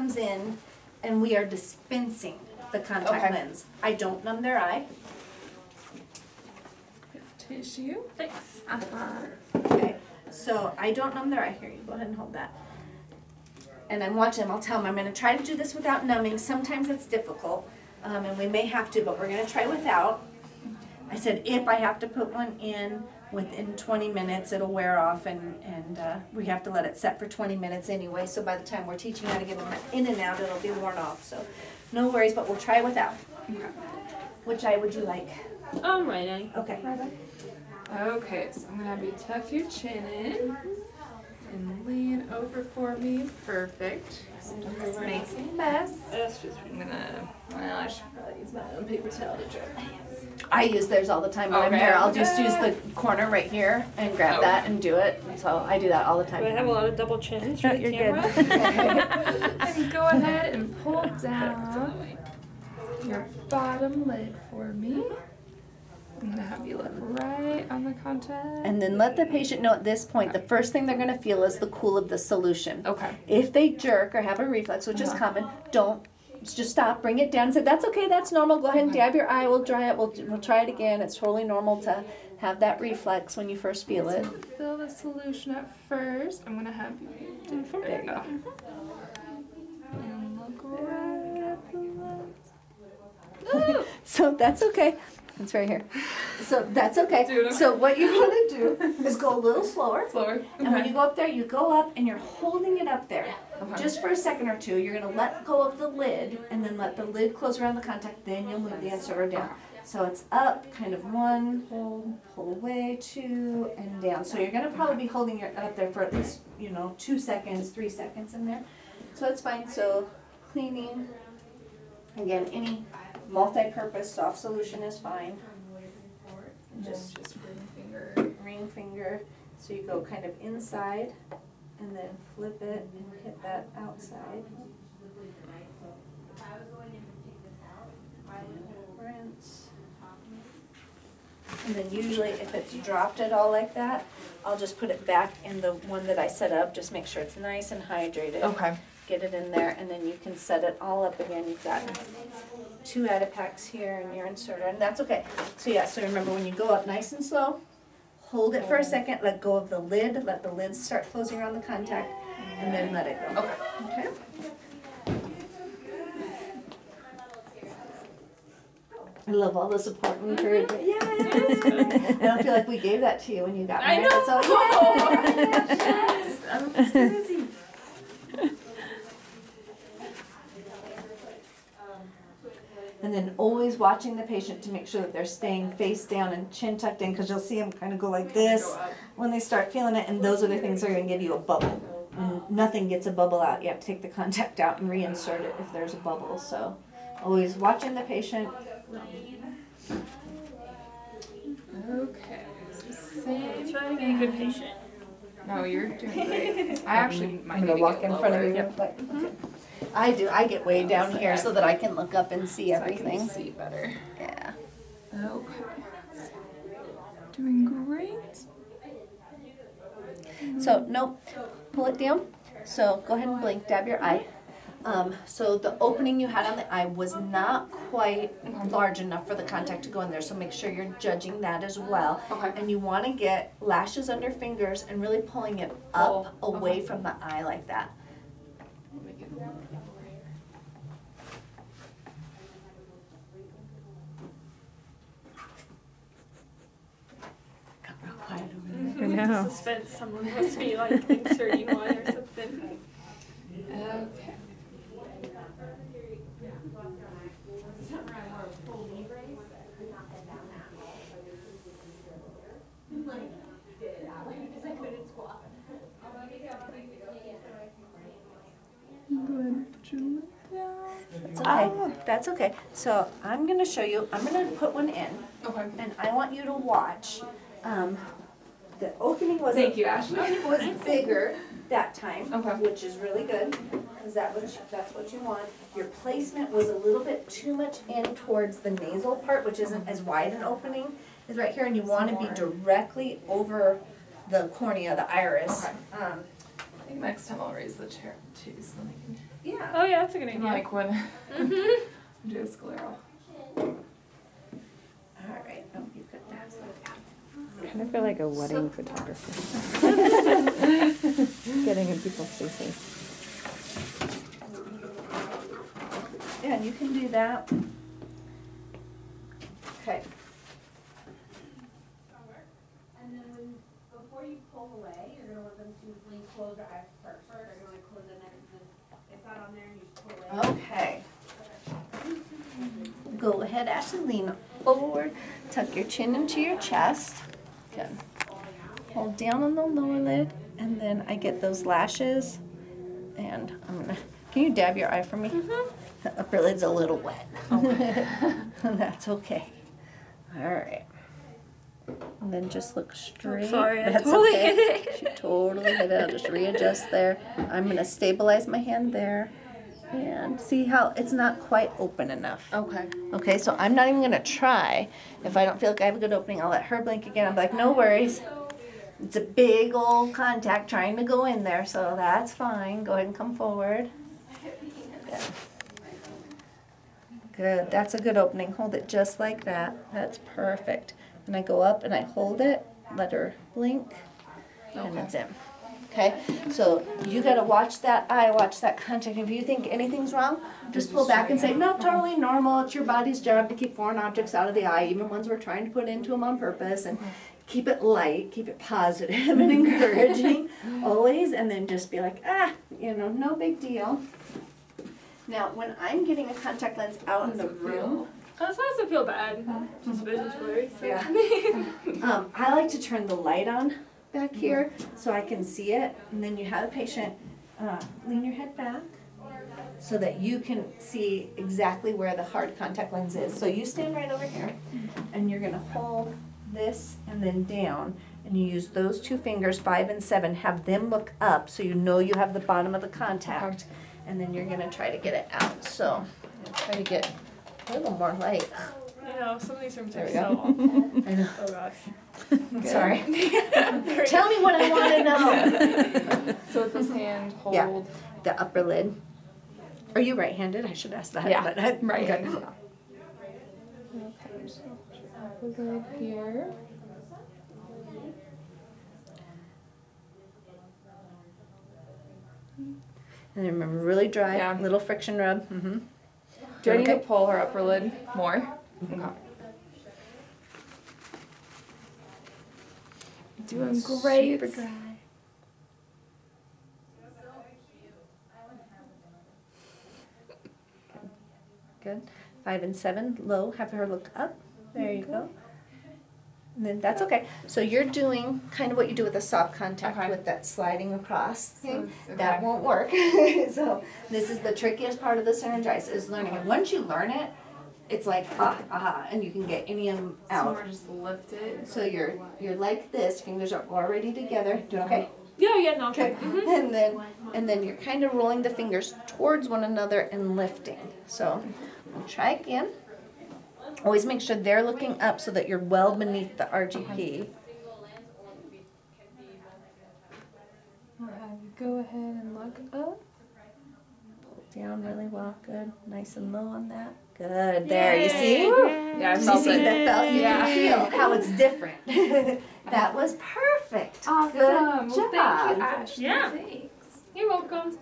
comes in and we are dispensing the contact lens. I don't numb their eye. Tissue. Thanks. Okay, so I don't numb their eye. Here, you go ahead and hold that. And I'm watching them. I'll tell them I'm going to try to do this without numbing. Sometimes it's difficult, and we may have to, but we're going to try without. I said if I have to put one in within 20 minutes, it'll wear off, and we have to let it set for 20 minutes anyway. So by the time we're teaching how to get them in and out, it'll be worn off. So no worries, but we'll try without. Okay. Which eye would you like? Right eye. Okay. Okay, so I'm gonna have you tuck your chin in and lean over for me. Perfect. Don't make a mess. I'm gonna, well, I should probably use my own paper towel to dry my hands. I use theirs all the time when I'm Okay. there. I'll just use the corner right here and grab that and do it. So I do that all the time. Do I have a lot of double chins for the You're camera? And go ahead and pull down your bottom lid for me. I'm gonna have you look right on the contact. And then let the patient know at this point, the first thing they're going to feel is the cool of the solution. Okay. If they jerk or have a reflex, which is common, don't, just stop, bring it down and say, that's okay, that's normal, go ahead and dab your eye, we'll dry it, we'll try it again. It's totally normal to have that reflex when you first feel it. Fill the solution at first. I'm gonna have you there you go. And look right at the lens. So that's okay. It's right here. So that's okay. So what you want to do is go a little slower. Slower. And when you go up there, you go up and you're holding it up there. Just for a second or two. You're going to let go of the lid and then let the lid close around the contact. Then you'll move the inserter down. So it's up, kind of one, hold, pull away, two, and down. So you're going to probably be holding it up there for at least, 2 seconds, 3 seconds in there. So it's fine. So cleaning, again, any multi-purpose soft solution is fine. Just Ring finger. So you go kind of inside and then flip it and hit that outside. Rinse. And then usually if it's dropped at all like that, I'll just put it back in the one that I set up. Just make sure it's nice and hydrated. Okay. Get it in there, and then you can set it all up again. You've got 2 Adipacks here and your inserter, and that's okay. So yeah, so remember when you go up nice and slow, hold it for a second, let go of the lid, let the lid start closing around the contact, and then let it go. Okay. I love all the support and encouragement. Yeah, I don't feel like we gave that to you when you got married. I know. So, I'm busy. And then always watching the patient to make sure that they're staying face down and chin tucked in, because you'll see them kind of go like this when they start feeling it, and those are the things that are going to give you a bubble. And nothing gets a bubble out. You have to take the contact out and reinsert it if there's a bubble. So always watching the patient. Okay. Same. Try to be a good patient. No, you're doing great. I actually might I'm need going to to walk get in front of lower. you. Okay. I do. I get way down here so that I can look up and see So everything. I can see better. Yeah. Okay. Doing great. So, nope. Pull it down. So, go ahead and blink. Dab your eye. So, the opening you had on the eye was not quite large enough for the contact to go in there. So, make sure you're judging that as well. Okay. And you want to get lashes under fingers and really pulling it up away from the eye like that. Make it Got real quiet over there. I know. Suspense. Someone must be like inserting one or something. Okay. It's okay. That's okay. So I'm going to show you. I'm going to put one in, Okay. and I want you to watch. The opening was Thank you, Ashley. was bigger that time, Okay. which is really good because that's what you want. Your placement was a little bit too much in towards the nasal part, which isn't as wide an opening is right here, and you want to be directly over the cornea, the iris. Okay. I think next time I'll raise the chair too, so then I can. Yeah. Oh yeah, that's a good idea. Like when Mhm. do a scleral. All right. Oh, you could pass that. I kind of feel like a wedding photographer. Getting in people's faces. Yeah, and you can do that. Okay. And then before you pull away, you're gonna want them to lean close their eyes first. They're gonna close their neck and then it's not on there and you just pull away. Okay. Go ahead, Ashley, lean forward, tuck your chin into your chest. Good. Hold down on the lower lid, and then I get those lashes, and can you dab your eye for me? The upper lid's a little wet. That's okay. All right. And then just look straight. sorry, I That's totally okay. hit it. She totally hit it. I'll just readjust there. I'm gonna stabilize my hand there. And see how it's not quite open enough. Okay. Okay, so I'm not even gonna try. If I don't feel like I have a good opening, I'll let her blink again. I'm like, no worries. It's a big old contact trying to go in there, so that's fine. Go ahead and come forward. Good. Good, that's a good opening. Hold it just like that. That's perfect. And I go up and I hold it, let her blink, and it's in. Okay, so you gotta watch that eye, watch that contact. If you think anything's wrong, just pull back and say, no, totally normal. It's your body's job to keep foreign objects out of the eye, even ones we're trying to put into them on purpose. And keep it light, keep it positive and encouraging always. And then just be like, no big deal. Now, when I'm getting a contact lens out in the room, Oh, this doesn't feel bad. Just vision's blurry. So. Yeah. I like to turn the light on back here so I can see it, and then you have the patient lean your head back so that you can see exactly where the hard contact lens is. So you stand right over here, and you're gonna hold this and then down, and you use those two fingers, 5 and 7, have them look up so you know you have the bottom of the contact, and then you're gonna try to get it out. So try to get a little more light. You know, some of these rooms There are we so go. awful. I know. Oh gosh. Sorry. Tell me what I want to know. So with this hand, hold. Yeah. The upper lid. Are you right-handed? I should ask that. Yeah, but right. okay. Okay, so upper lid here. And then remember, really dry, Yeah. little friction rub. Mm-hmm. Do I need to Okay. pull her upper lid more? Okay. Doing great. Super dry. Good. 5 and 7, low. Have her look up. There you go. And then that's okay. So you're doing kind of what you do with a soft contact Okay. with that sliding across thing. Okay. That won't work. So this is the trickiest part of the Synergeyes is learning it. Once you learn it, it's like aha, and you can get any of them So out. we're just lifted. So you're like this. Fingers are already together. Doing okay. Yeah, no. Okay. Mhm. And then you're kind of rolling the fingers towards one another and lifting. So we'll try again. Always make sure they're looking up so that you're well beneath the RGP. I'll have you go ahead and look up. Pull down really well. Good. Nice and low on that. Good. There. You see? Yeah, I You felt see it. that felt? You Yeah. can feel how it's different. That was perfect. Awesome. Good Well, job. thank you, Ashley. Yeah. Thanks. You're welcome.